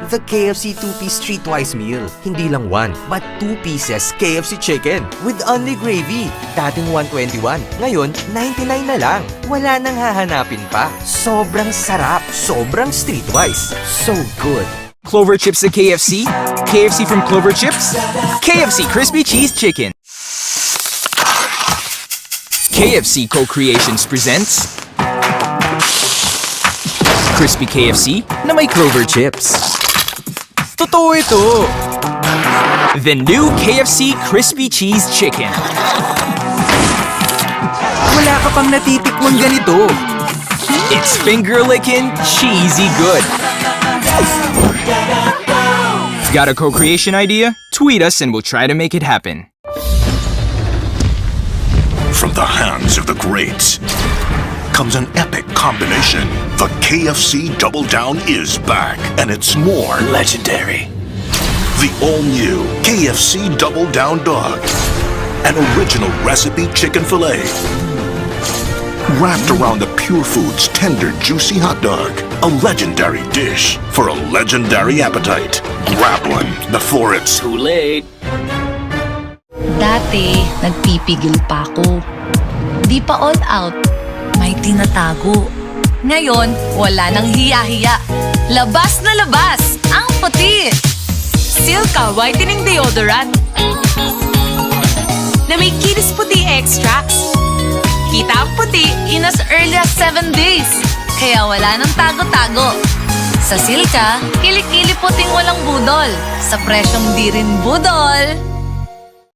The KFC 2-piece Streetwise meal. Hindi lang 1, but 2 pieces KFC chicken with only gravy. Dating 121, ngayon 99 na lang. Wala nang hahanapin pa. Sobrang sarap, sobrang Streetwise. So good. Clover Chips at KFC? KFC from Clover Chips? KFC Crispy Cheese Chicken. KFC Co-Creations presents Crispy KFC na may Clover Chips. Totoo ito! The new KFC Crispy Cheese Chicken. Wala ka pang natitikmang ganito. It's finger-licking, cheesy good. Got a co-creation idea? Tweet us and we'll try to make it happen. From the hands of the greats comes an epic combination. The KFC Double Down is back, and it's more legendary. The all-new KFC Double Down Dog. An original recipe chicken fillet. Wrapped around the Pure Foods tender, juicy hot dog. A legendary dish for a legendary appetite. Grab one before it's too late. Dati, nagpipigil pa ako. Di pa all out, may tinatago. Ngayon, wala nang hiya-hiya. Labas na labas, ang puti! Silka Whitening Deodorant na may Kinis Puti Extracts. Kita ang puti in as early as 7 days. Kaya wala nang tago-tago. Sa Silka, kilikili puting walang budol. Sa presyong di rin budol.